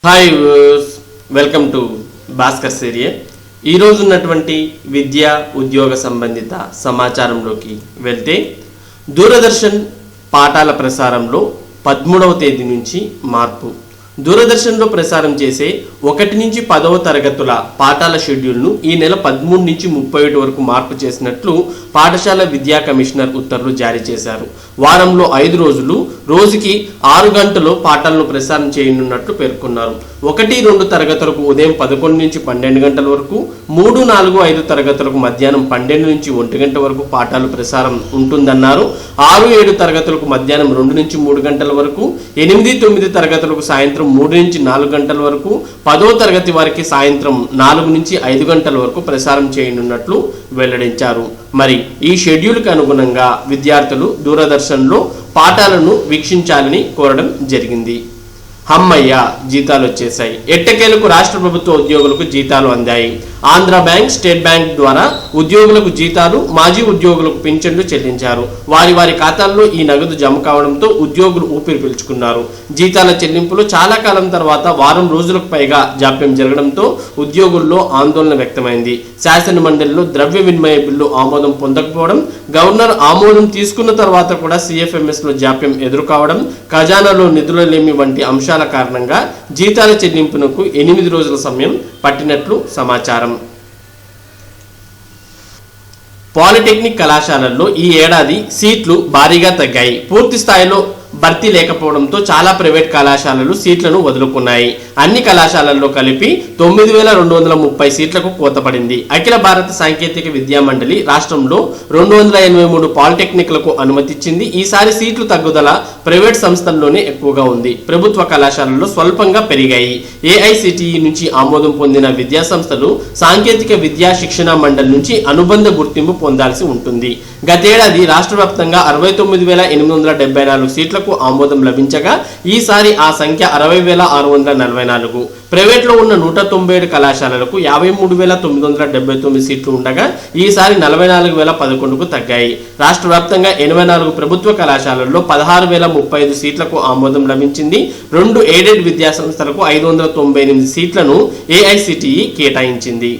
Hi viewers, welcome to Bhaskar's area. ఈరోజు ఉన్నటువంటి విద్యా ఉద్యోగ సంబంధిత సమాచారంలోకి వెళ్తే, దూరదర్శన్ పాఠాల ప్రసారంలో 13వ తేదీ నుంచి మార్పు. దూరదర్శన్లో ప్రసారం చేసే 1 నుంచి 10వ తరగతుల పాఠాల షెడ్యూల్ను ఈ నెల 13 నుంచి 31 వరకు మార్పు చేసినట్లు పాఠశాల విద్యా కమిషనర్ ఉత్తర్వులు జారీ చేశారు. వారంలో 5 రోజులు రోజుకి 6 గంటలు పాఠాలను ప్రసారం చేయనున్నట్లు పేర్కొన్నారు. 1, 2 తరగతులకు ఉదయం 11 నుంచి 12 గంటల వరకు, 3, 4, 5 తరగతులకు మధ్యాహ్నం 12 నుంచి 1 గంట వరకు పాఠాలు ప్రసారం ఉంటుందన్నారు. 6, 7 తరగతులకు మధ్యాహ్నం 2 నుంచి 3 గంటల వరకు, 8, 9 తరగతులకు సాయంత్రం 3 నుంచి 4 గంటల వరకు, 10వ తరగతి వారికి సాయంత్రం 4 నుంచి 5 గంటల వరకు ప్రసారం చేయనున్నట్లు వెల్లడించారు. మరి ఈ షెడ్యూల్కి అనుగుణంగా విద్యార్థులు దూరదర్శన్లో పాఠాలను వీక్షించాలని కోరడం జరిగింది. హమ్మయ్య, జీతాలు వచ్చేశాయి. ఎట్టకేలకు రాష్ట్ర ప్రభుత్వ ఉద్యోగులకు జీతాలు అందాయి. ఆంధ్ర బ్యాంక్, స్టేట్ బ్యాంక్ ద్వారా ఉద్యోగులకు జీతాలు, మాజీ ఉద్యోగులకు పింఛన్లు చెల్లించారు. వారి ఖాతాల్లో ఈ నగదు జమ కావడంతో ఉద్యోగులు ఊపిరి పీల్చుకున్నారు. జీతాల చెల్లింపులు చాలా కాలం తర్వాత వారం రోజులకు పైగా జాప్యం జరగడంతో ఉద్యోగుల్లో ఆందోళన వ్యక్తమైంది. శాసన మండలిలో ద్రవ్య వినిమయ బిల్లు ఆమోదం పొందకపోవడం, గవర్నర్ ఆమోదం తీసుకున్న తర్వాత కూడా CFMSలో జాప్యం ఎదురుకావడం, ఖజానాలో నిధుల లేమి వంటి అంశాల కారణంగా జీతాల చెల్లింపునకు 8 రోజుల సమయం పట్టినట్లు సమాచారం. పాలిటెక్నిక్ కళాశాలల్లో ఈ ఏడాది సీట్లు భారీగా తగ్గాయి. పూర్తి స్థాయిలో భర్తీ లేకపోవడంతో చాలా ప్రైవేట్ కళాశాలలు సీట్లను వదులుకున్నాయి. అన్ని కళాశాలల్లో కలిపి 9230 సీట్లకు కోతపడింది. అఖిల భారత సాంకేతిక విద్యా మండలి రాష్ట్రంలో 283 పాలిటెక్నిక్లకు అనుమతిచ్చింది. ఈసారి సీట్లు తగ్గుదల ప్రైవేట్ సంస్థల్లోనే ఎక్కువగా ఉంది. ప్రభుత్వ కళాశాలల్లో స్వల్పంగా పెరిగాయి. AICTE నుంచి ఆమోదం పొందిన విద్యా సంస్థలు సాంకేతిక విద్యా శిక్షణ మండలి నుంచి అనుబంధ గుర్తింపు పొందాల్సి ఉంటుంది. గతేడాది రాష్ట్ర వ్యాప్తంగా 69,874 సీట్లకు ఆమోదం లభించగా ఈసారి ఆ సంఖ్య 60,644. ప్రైవేట్లో ఉన్న 197 కళాశాలలకు 53,979 సీట్లు ఉండగా ఈసారి 44,011కు తగ్గాయి. రాష్ట్ర వ్యాప్తంగా 84 ప్రభుత్వ కళాశాలల్లో 16,035 సీట్లకు ఆమోదం లభించింది. 2 ఎయిడెడ్ విద్యా సంస్థలకు 598 సీట్లను AICTE కేటాయించింది.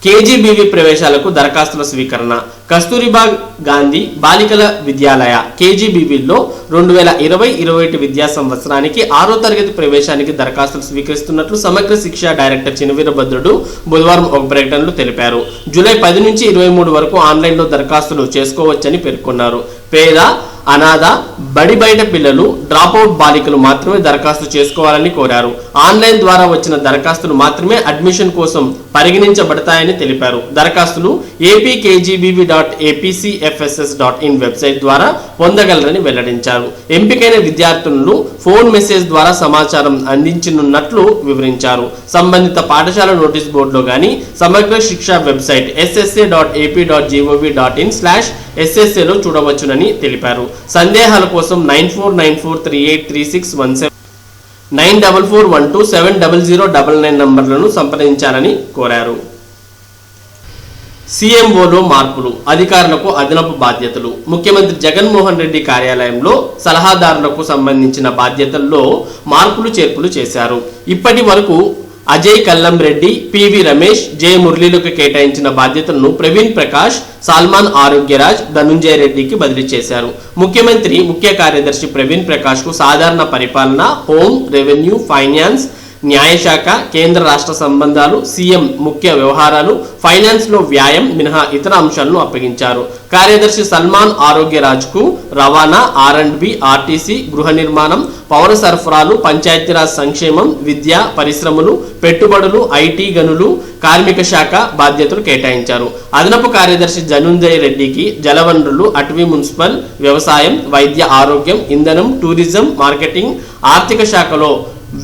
KGBV ప్రవేశాలకు దరఖాస్తుల స్వీకరణ. కస్తూరిబా గాంధీ బాలికల విద్యాలయ KGBVలో 2020-21 విద్యా సంవత్సరానికి 6వ తరగతి ప్రవేశానికి దరఖాస్తులు స్వీకరిస్తున్నట్లు సమగ్ర శిక్ష డైరెక్టర్ చినవీరభద్రుడు బుధవారం ఒక ప్రకటనలో తెలిపారు. జూలై 10 నుంచి 23 వరకు ఆన్లైన్లో దరఖాస్తులు చేసుకోవచ్చని పేర్కొన్నారు. పేద, అనాథ, బడి బయట పిల్లలు, డ్రాపౌట్ బాలికలు మాత్రమే దరఖాస్తు చేసుకోవాలని కోరారు. ఆన్లైన్ ద్వారా వచ్చిన దరఖాస్తులు మాత్రమే అడ్మిషన్ కోసం పరిగణించబడతాయని తెలిపారు. దరఖాస్తులు apkgbb.apcfss.in వెబ్సైట్ ద్వారా పొందగలరని వెల్లడించారు. ఎంపికైన విద్యార్థులను ఫోన్ మెసేజ్ ద్వారా సమాచారం అందించనున్నట్లు వివరించారు. సంబంధిత పాఠశాల నోటీస్ బోర్డులో గాని సమగ్ర శిక్ష వెబ్సైట్ ssa.ap.gov.in/ssలో చూడవచ్చునని తెలిపారు. సందేహాల కోసం 9494383617 9441270099 నంబర్లను సంప్రదించాలని కోరారు. CMOలో మార్పులు, అధికారులకు అదనపు బాధ్యతలు. ముఖ్యమంత్రి జగన్మోహన్ రెడ్డి కార్యాలయంలో సలహాదారులకు సంబంధించిన బాధ్యతల్లో మార్పులు చేర్పులు చేశారు. ఇప్పటి వరకు అజయ్ కల్లం రెడ్డి, PV రమేష్, J మురళీలకు కేటాయించిన బాధ్యతలను ప్రవీణ్ ప్రకాష్, సల్మాన్ ఆరోగ్యరాజ్, ధనుంజయ రెడ్డికి బదిలీ చేశారు. ముఖ్యమంత్రి ముఖ్య కార్యదర్శి ప్రవీణ్ ప్రకాష్కు సాధారణ పరిపాలన, హోం, రెవెన్యూ, ఫైనాన్స్, న్యాయశాఖ, కేంద్ర రాష్ట్ర సంబంధాలు, CM ముఖ్య వ్యవహారాలు, ఫైనాన్స్లో వ్యాయం మినహా ఇతర అంశాలను అప్పగించారు. కార్యదర్శి సల్మాన్ ఆరోగ్యరాజ్కు రవాణా, R&B, RTC, గృహ నిర్మాణం, పౌర సరఫరాలు, పంచాయతీరాజ్ సంక్షేమం, విద్య, పరిశ్రమలు, పెట్టుబడులు, IT, గనులు, కార్మిక శాఖ బాధ్యతలు కేటాయించారు. అదనపు కార్యదర్శి ధనుంజయ రెడ్డికి జలవనరులు, అటవీ, మున్సిపల్, వ్యవసాయం, వైద్య ఆరోగ్యం, ఇంధనం, టూరిజం, మార్కెటింగ్, ఆర్థిక శాఖలో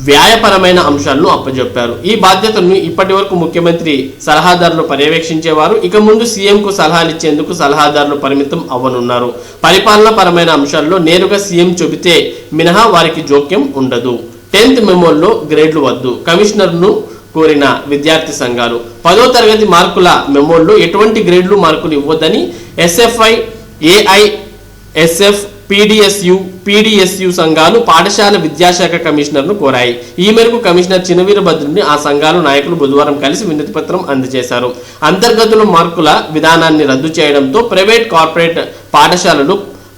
వ్యాయపరమైన అంశాలను అప్పజెప్పారు. ఈ బాధ్యతలను ఇప్పటి వరకు ముఖ్యమంత్రి సలహాదారులు పర్యవేక్షించేవారు. ఇక ముందు CMకు సలహాలు ఇచ్చేందుకు సలహాదారులు పరిమితం అవ్వనున్నారు. పరిపాలన పరమైన అంశాల్లో నేరుగా CM చెబితే మినహా వారికి జోక్యం ఉండదు. 10th మెమోల్లో గ్రేడ్లు వద్దు, కమిషనర్ను కోరిన విద్యార్థి సంఘాలు. 10వ తరగతి మార్కుల మెమోల్లో ఎటువంటి గ్రేడ్లు మార్కులు ఇవ్వొద్దని SFI, AISF, పీడీఎస్యు సంఘాలు పాఠశాల విద్యాశాఖ కమిషనర్ను కోరాయి. ఈ మేరకు కమిషనర్ చినవీరభద్రుని ఆ సంఘాల నాయకులు బుధవారం కలిసి వినతి పత్రం అందజేశారు. అంతర్గతుల మార్కుల విధానాన్ని రద్దు చేయడంతో ప్రైవేట్ కార్పొరేట్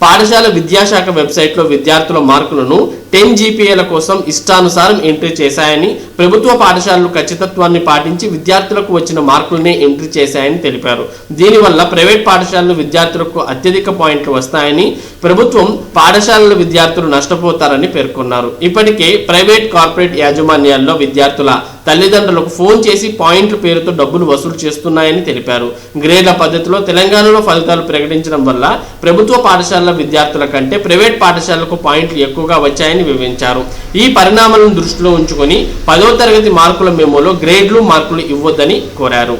పాఠశాల విద్యాశాఖ వెబ్సైట్లో విద్యార్థుల మార్కులను 10 GPAల కోసం ఇష్టానుసారం ఎంట్రీ చేశాయని, ప్రభుత్వ పాఠశాలలు ఖచ్చితత్వాన్ని పాటించి విద్యార్థులకు వచ్చిన మార్కులనే ఎంట్రీ చేశాయని తెలిపారు. దీనివల్ల ప్రైవేట్ పాఠశాలల విద్యార్థులకు అత్యధిక పాయింట్లు వస్తాయని, ప్రభుత్వం పాఠశాలల విద్యార్థులు నష్టపోతారని పేర్కొన్నారు. ఇప్పటికే ప్రైవేట్ కార్పొరేట్ యాజమాన్యాల్లో విద్యార్థుల తల్లిదండ్రులకు ఫోన్ చేసి పాయింట్ల పేరుతో డబ్బులు వసూలు చేస్తున్నాయని తెలిపారు. గ్రేడ్ల పద్ధతిలో తెలంగాణలో ఫలితాలు ప్రకటించడం వల్ల ప్రభుత్వ పాఠశాలల విద్యార్థుల కంటే ప్రైవేట్ పాఠశాలలకు పాయింట్లు ఎక్కువగా వచ్చాయని వివరించారు. ఈ పరిణామాలను దృష్టిలో ఉంచుకొని 10వ తరగతి మార్కుల మెమోలో గ్రేడ్లు మార్కులు ఇవ్వొద్దని కోరారు.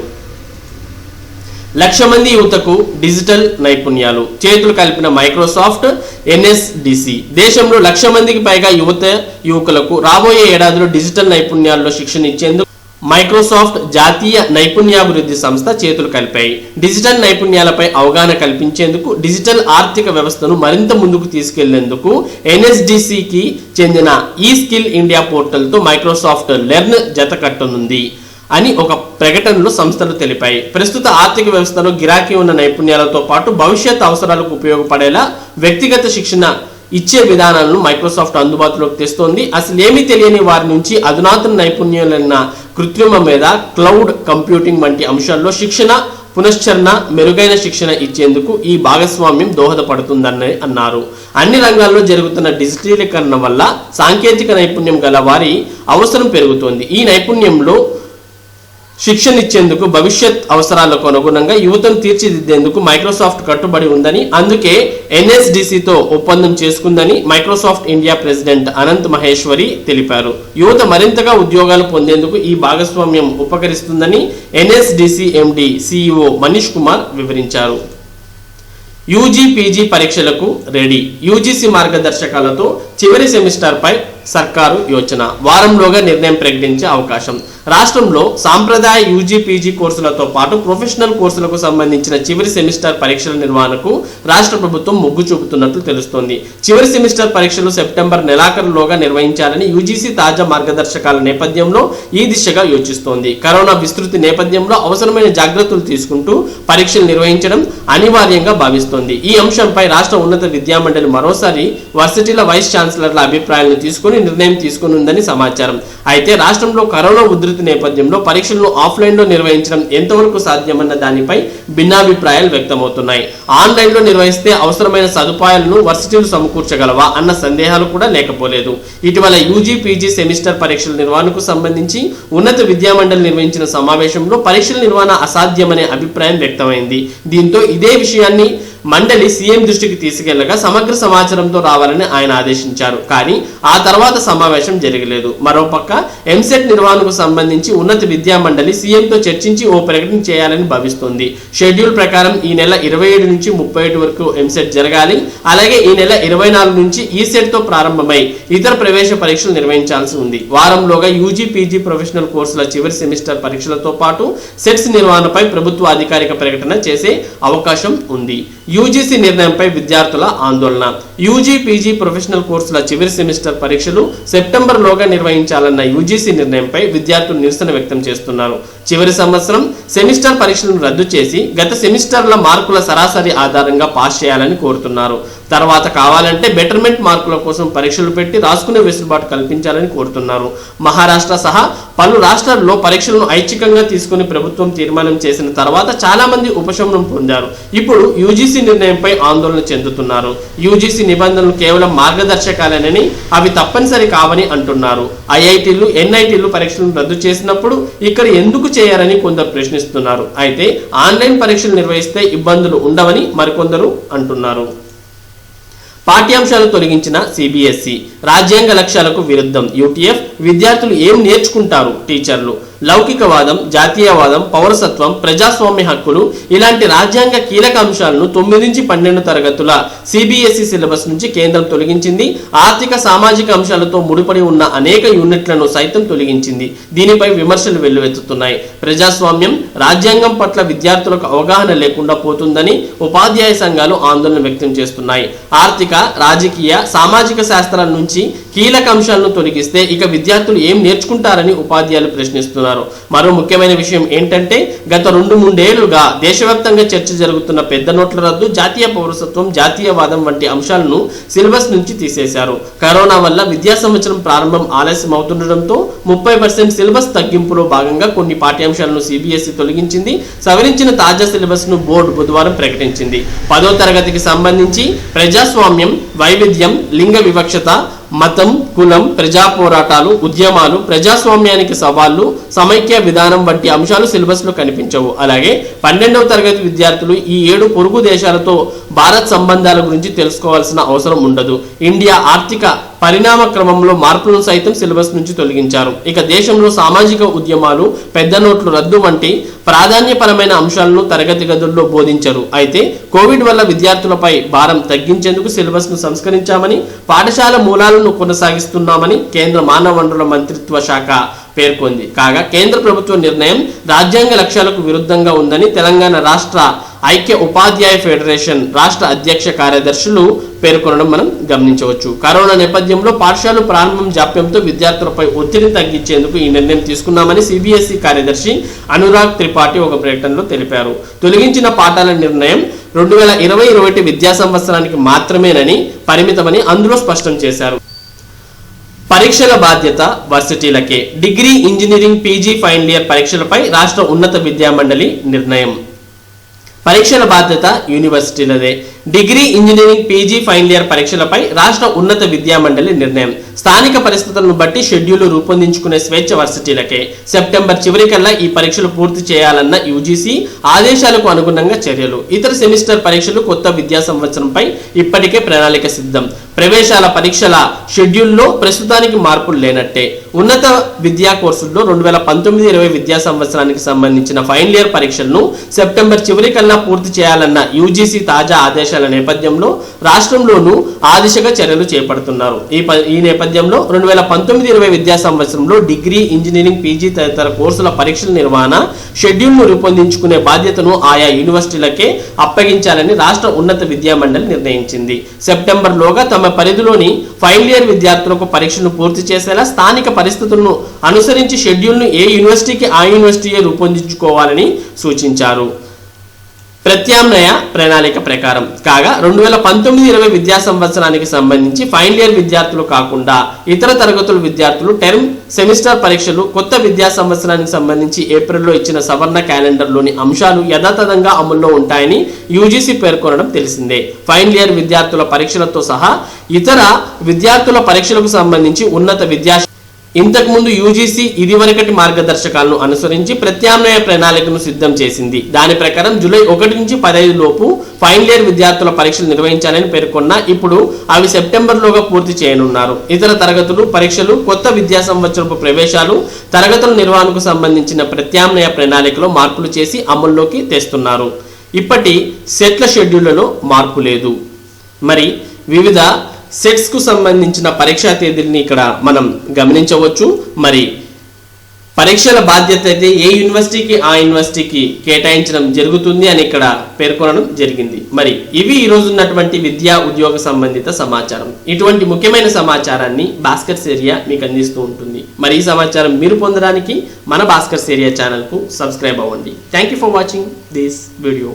1,00,000 మంది యువతకు డిజిటల్ నైపుణ్యాలు చేతులు కలిపిన మైక్రోసాఫ్ట్ ఎన్ఎస్డిసి దేశంలో 1,00,000 మందికి పైగా యువకులకు రాబోయే ఏడాదిలో డిజిటల్ నైపుణ్యాల్లో శిక్షణ ఇచ్చేందుకు మైక్రోసాఫ్ట్ జాతీయ నైపుణ్యాభివృద్ధి సంస్థ చేతులు కలిపాయి. డిజిటల్ నైపుణ్యాలపై అవగాహన కల్పించేందుకు, డిజిటల్ ఆర్థిక వ్యవస్థను మరింత ముందుకు తీసుకెళ్లేందుకు ఎన్ఎస్డిసికి చెందిన ఈ స్కిల్ ఇండియా పోర్టల్తో మైక్రోసాఫ్ట్ లెర్న్ జతకట్టనుంది అని ఒక ప్రకటనలో సంస్థలు తెలిపాయి. ప్రస్తుత ఆర్థిక వ్యవస్థలో గిరాకీ ఉన్న నైపుణ్యాలతో పాటు భవిష్యత్ అవసరాలకు ఉపయోగపడేలా వ్యక్తిగత శిక్షణ ఇచ్చే విధానాలను మైక్రోసాఫ్ట్ అందుబాటులోకి తెస్తోంది. అసలేమీ తెలియని వారి నుంచి అధునాతన నైపుణ్యాలైన కృత్రిమ మీద క్లౌడ్ కంప్యూటింగ్ వంటి అంశాల్లో శిక్షణ, పునశ్చరణ, మెరుగైన శిక్షణ ఇచ్చేందుకు ఈ భాగస్వామ్యం దోహదపడుతుందని అన్నారు. అన్ని రంగాల్లో జరుగుతున్న డిజిటలీకరణ వల్ల సాంకేతిక నైపుణ్యం గల వారి అవసరం పెరుగుతోంది. ఈ నైపుణ్యంలో శిక్షణ ఇచ్చేందుకు భవిష్యత్ అవసరాలకు అనుగుణంగా యువతను తీర్చిదిద్దేందుకు మైక్రోసాఫ్ట్ కట్టుబడి ఉందని, అందుకే ఎన్ఎస్డిసితో ఒప్పందం చేసుకుందని Microsoft India president Anant Maheshwari తెలిపారు. యువత మరింతగా ఉద్యోగాలు పొందేందుకు ఈ భాగస్వామ్యం ఉపకరిస్తుందని NSDC MD CEO Manish Kumar వివరించారు. యూజీ-పీజీ పరీక్షలకు రెడీ. యూజీసీ మార్గదర్శకాలతో చివరి సెమిస్టర్పై సర్కారు యోచన. వారంలోగా నిర్ణయం ప్రకటించే అవకాశం. రాష్ట్రంలో సాంప్రదాయ యూజీ-పీజీ కోర్సులతో పాటు ప్రొఫెషనల్ కోర్సులకు సంబంధించిన చివరి సెమిస్టర్ పరీక్షల నిర్వహణకు రాష్ట్ర ప్రభుత్వం మొగ్గు చూపుతున్నట్లు తెలుస్తోంది. చివరి సెమిస్టర్ పరీక్షలు సెప్టెంబర్ నెలాఖరులోగా నిర్వహించాలని యూజీసీ తాజా మార్గదర్శకాల నేపథ్యంలో ఈ దిశగా యోచిస్తోంది. కరోనా విస్తృతి నేపథ్యంలో అవసరమైన జాగ్రత్తలు తీసుకుంటూ పరీక్షలు నిర్వహించడం అనివార్యంగా భావిస్తోంది. ఈ అంశంపై రాష్ట్ర ఉన్నత విద్యామండలి మరోసారి వర్సిటీల వైస్ ఛాన్సలర్ల అభిప్రాయాలను తీసుకుని నిర్ణయం తీసుకునుందని సమాచారం. అయితే రాష్ట్రంలో కరోనా ఉధృతి నేపథ్యంలో పరీక్షలను ఆఫ్లైన్లో నిర్వహించడం ఎంతవరకు సాధ్యమన్న దానిపై భిన్నాభిప్రాయాలు వ్యక్తమవుతున్నాయి. ఆన్లైన్లో నిర్వహిస్తే అవసరమైన సదుపాయాలను వర్సిటీలు సమకూర్చగలవా అన్న సందేహాలు కూడా లేకపోలేదు. ఇటీవల యూజీ-పీజీ సెమిస్టర్ పరీక్షల నిర్వహణకు సంబంధించి ఉన్నత విద్యామండలి నిర్వహించిన సమావేశంలో పరీక్షల నిర్వహణ అసాధ్యమనే అభిప్రాయం వ్యక్తమైంది. దీంతో ఇదే విషయాన్ని మండలి సీఎం దృష్టికి తీసుకెళ్లగా సమగ్ర సమాచారంతో రావాలని ఆయన ఆదేశించారు. కానీ ఆ తర్వాత సమావేశం జరగలేదు. మరోపక్క ఎంసెట్ నిర్వహణకు సంబంధించి ఉన్నత విద్యా మండలి సీఎంతో చర్చించి ఓ ప్రకటన చేయాలని భావిస్తోంది. షెడ్యూల్ ప్రకారం ఈ నెల 27 నుంచి 31 వరకు ఎంసెట్ జరగాలి. అలాగే ఈ నెల 24 నుంచి ఈసెట్ తో ప్రారంభమై ఇతర ప్రవేశ పరీక్షలు నిర్వహించాల్సి ఉంది. వారంలోగా యూజీ-పీజీ ప్రొఫెషనల్ కోర్సుల చివరి సెమిస్టర్ పరీక్షలతో పాటు సెట్స్ నిర్వహణపై ప్రభుత్వ అధికారిక ప్రకటన చేసే అవకాశం ఉంది. యూజీసీ నిర్ణయంపై విద్యార్థుల ఆందోళన. యూజీ-పీజీ ప్రొఫెషనల్ కోర్సుల చివరి సెమిస్టర్ పరీక్షలు సెప్టెంబర్లోగా నిర్వహించాలన్న యూజీసీ నిర్ణయంపై విద్యార్థులు నిరసన వ్యక్తం చేస్తున్నారు. చివరి సంవత్సరం సెమిస్టర్ పరీక్షలను రద్దు చేసి గత సెమిస్టర్ల మార్కుల సరాసరి ఆధారంగా పాస్ చేయాలని కోరుతున్నారు. తర్వాత కావాలంటే బెటర్మెంట్ మార్కుల కోసం పరీక్షలు పెట్టి రాసుకునే వెసులుబాటు కల్పించాలని కోరుతున్నారు. మహారాష్ట్ర సహా పలు రాష్ట్రాల్లో పరీక్షలను ఐచ్ఛికంగా తీసుకుని ప్రభుత్వం తీర్మానం చేసిన తర్వాత చాలా మంది ఉపశమనం పొందారు. ఇప్పుడు యూజీసీ నిర్ణయంపై ఆందోళన చెందుతున్నారు. యూజీసీ నిబంధనలు కేవలం మార్గదర్శకాలేనని, అవి తప్పనిసరి కావని అంటున్నారు. ఐఐటీలు, ఎన్ఐటీలు పరీక్షలను రద్దు చేసినప్పుడు ఇక్కడ ఎందుకు చేయాలని కొందరు ప్రశ్నిస్తున్నారు. అయితే ఆన్లైన్ పరీక్షలు నిర్వహిస్తే ఇబ్బందులు ఉండవని మరికొందరు అంటున్నారు. పాఠ్యాంశాలు తొలగించిన CBSE రాజ్యాంగ లక్ష్యాలకు విరుద్ధం. యూటీఎఫ్ విద్యార్థులు ఏం నేర్చుకుంటారు? టీచర్లు లౌకికవాదం, జాతీయవాదం, పౌరసత్వం, ప్రజాస్వామ్య హక్కులు ఇలాంటి రాజ్యాంగ కీలక అంశాలను 9 నుంచి 12 తరగతుల CBSE సిలబస్ నుంచి కేంద్రం తొలగించింది. ఆర్థిక సామాజిక అంశాలతో ముడిపడి ఉన్న అనేక యూనిట్లను సైతం తొలగించింది. దీనిపై విమర్శలు వెల్లువెత్తుతున్నాయి. ప్రజాస్వామ్యం, రాజ్యాంగం పట్ల విద్యార్థులకు అవగాహన లేకుండా పోతుందని ఉపాధ్యాయ సంఘాలు ఆందోళన వ్యక్తం చేస్తున్నాయి. ఆర్థిక, రాజకీయ, సామాజిక శాస్త్రాల నుంచి కీలక అంశాలను తొలగిస్తే ఇక విద్యార్థులు ఏం నేర్చుకుంటారని ఉపాధ్యాయులు ప్రశ్నిస్తున్నారు. మరో ముఖ్యమైన విషయం ఏంటంటే గత 2-3 ఏళ్లుగా దేశవ్యాప్తంగా చర్చ జరుగుతున్న పెద్ద నోట్ల రద్దు, జాతీయ పౌరసత్వం, జాతీయవాదం వంటి అంశాలను సిలబస్ నుంచి తీసేశారు. కరోనా వల్ల విద్యా సంవత్సరం ప్రారంభం ఆలస్యం అవుతుండటంతో 30% సిలబస్ తగ్గింపులో భాగంగా కొన్ని పాఠ్యాంశాలను CBSE తొలగించింది. సవరించిన తాజా సిలబస్ ను బోర్డు బుధవారం ప్రకటించింది. 10వ తరగతికి సంబంధించి ప్రజాస్వామ్యం, వైవిధ్యం, లింగ వివక్షత, మతం, కులం, ప్రజా పోరాటాలు, ఉద్యమాలు, ప్రజాస్వామ్యానికి సవాళ్లు, సమైక్య విధానం వంటి అంశాలు సిలబస్ లో కనిపించవు. అలాగే 12వ తరగతి విద్యార్థులు ఈ 7 పొరుగు దేశాలతో భారత్ సంబంధాల గురించి తెలుసుకోవాల్సిన అవసరం ఉండదు. ఇండియా ఆర్థిక పరిణామ క్రమంలో మార్పులను సైతం సిలబస్ నుంచి తొలగించారు. ఇక దేశంలో సామాజిక ఉద్యమాలు, పెద్ద నోట్లు రద్దు వంటి ప్రాధాన్యపరమైన అంశాలను తరగతి గదుల్లో బోధించరు. అయితే కోవిడ్ వల్ల విద్యార్థులపై భారం తగ్గించేందుకు సిలబస్ ను సంస్కరించామని, పాఠశాల మూలాలను కొనసాగిస్తున్నామని కేంద్ర మానవ వనరుల మంత్రిత్వ శాఖ పేర్కొంది. కాగా కేంద్ర ప్రభుత్వ నిర్ణయం రాజ్యాంగ లక్ష్యాలకు విరుద్ధంగా ఉందని తెలంగాణ రాష్ట్ర ఐక్య ఉపాధ్యాయ ఫెడరేషన్ రాష్ట్ర అధ్యక్ష కార్యదర్శులు పేర్కొనడం మనం గమనించవచ్చు. కరోనా నేపథ్యంలో పాఠశాలలు ప్రారంభం జాప్యంతో విద్యార్థులపై ఒత్తిడిని తగ్గించేందుకు ఈ నిర్ణయం తీసుకున్నామని CBSE కార్యదర్శి అనురాగ్ త్రిపాఠి ఒక ప్రకటనలో తెలిపారు. తొలగించిన పాఠాల నిర్ణయం 2020-21 విద్యా సంవత్సరానికి మాత్రమేనని పరిమితమని అందులో స్పష్టం చేశారు. పరీక్షల బాధ్యత వర్సిటీలకే. Degree, engineering, PG final year పరీక్షలపై రాష్ట్ర ఉన్నత విద్యా మండలి నిర్ణయం. పరీక్షల బాధ్యత యూనివర్సిటీలదే. Degree, engineering, PG final year పరీక్షలపై రాష్ట్ర ఉన్నత విద్యా మండలి నిర్ణయం. స్థానిక పరిస్థితులను బట్టి షెడ్యూల్ రూపొందించుకునే స్వేచ్ఛ వర్సిటీలకే. సెప్టెంబర్ చివరికల్లా ఈ పరీక్షలు పూర్తి చేయాలన్న UGC ఆదేశాలకు అనుగుణంగా చర్యలు. ఇతర సెమిస్టర్ పరీక్షలు కొత్త విద్యా సంవత్సరంపై ఇప్పటికే ప్రణాళిక సిద్ధం. ప్రవేశాల పరీక్షల షెడ్యూల్లో ప్రస్తుతానికి మార్పులు లేనట్టే. ఉన్నత విద్యా కోర్సుల్లో 2019-20 విద్యా సంవత్సరానికి సంబంధించిన ఫైనల్ ఇయర్ పరీక్షలను సెప్టెంబర్ చివరికల్లా పూర్తి చేయాలన్న UGC తాజా ఆదేశాల నేపథ్యంలో రాష్ట్రంలోనూ ఆ దిశగా చర్యలు చేపడుతున్నారు. ఈ నేపథ్యంలో 2019-20 విద్యా సంవత్సరంలో డిగ్రీ, ఇంజనీరింగ్, PG తదితర కోర్సుల పరీక్షల నిర్వహణ షెడ్యూల్ను రూపొందించుకునే బాధ్యతను ఆయా యూనివర్సిటీలకే అప్పగించాలని రాష్ట్ర ఉన్నత విద్యా మండలి నిర్ణయించింది. సెప్టెంబర్లోగా తమ పరిధిలోని ఫైనల్ ఇయర్ విద్యార్థులకు పరీక్షను పూర్తి చేసేలా స్థానిక పరిస్థితులను అనుసరించి షెడ్యూల్ను ఏ యూనివర్సిటీకి ఆ యూనివర్సిటీయే రూపొందించుకోవాలని సూచించారు. ప్రత్యామ్నాయ ప్రణాళిక ప్రకారం కాగా 2019-20 విద్యా సంవత్సరానికి సంబంధించి ఫైనల్ ఇయర్ విద్యార్థులు కాకుండా ఇతర తరగతుల విద్యార్థులు టర్మ్, సెమిస్టర్ పరీక్షలు కొత్త విద్యా సంవత్సరానికి సంబంధించి ఏప్రిల్లో ఇచ్చిన సవరణ క్యాలెండర్లోని అంశాలు యథాతథంగా అమల్లో ఉంటాయని UGC పేర్కొనడం తెలిసిందే. ఫైనల్ ఇయర్ విద్యార్థుల పరీక్షలతో సహా ఇతర విద్యార్థుల పరీక్షలకు సంబంధించి ఉన్నత విద్యా ఇంతకుముందు UGC ఇదివరకటి మార్గదర్శకాలను అనుసరించి ప్రత్యామ్నాయ ప్రణాళికను సిద్ధం చేసింది. దాని ప్రకారం జూలై 1 నుంచి 15 లోపు ఫైనల్ ఇయర్ విద్యార్థుల పరీక్షలు నిర్వహించాలని పేర్కొన్నా ఇప్పుడు అవి సెప్టెంబర్లోగా పూర్తి చేయనున్నారు. ఇతర తరగతులు, పరీక్షలు, కొత్త విద్యా సంవత్సరపు ప్రవేశాలు, తరగతుల నిర్వహణకు సంబంధించిన ప్రత్యామ్నాయ ప్రణాళికలో మార్పులు చేసి అమల్లోకి తెస్తున్నారు. ఇప్పటి సెట్ల షెడ్యూళ్లలో మార్పు లేదు. మరి వివిధ సెట్స్ కు సంబంధించిన పరీక్షా తేదీల్ని ఇక్కడ మనం గమనించవచ్చు. మరి పరీక్షల బాధ్యత అయితే ఏ యూనివర్సిటీకి ఆ యూనివర్సిటీకి కేటాయించడం జరుగుతుంది అని ఇక్కడ పేర్కొనడం జరిగింది. మరి ఇవి ఈ రోజు ఉన్నటువంటి విద్యా ఉద్యోగ సంబంధిత సమాచారం. ఇటువంటి ముఖ్యమైన సమాచారాన్ని భాస్కర్స్ ఏరియా మీకు అందిస్తూ ఉంటుంది. మరి ఈ సమాచారం మీరు పొందడానికి మన భాస్కర్స్ ఏరియా ఛానల్కు సబ్స్క్రైబ్ అవ్వండి. Thank you for watching this video.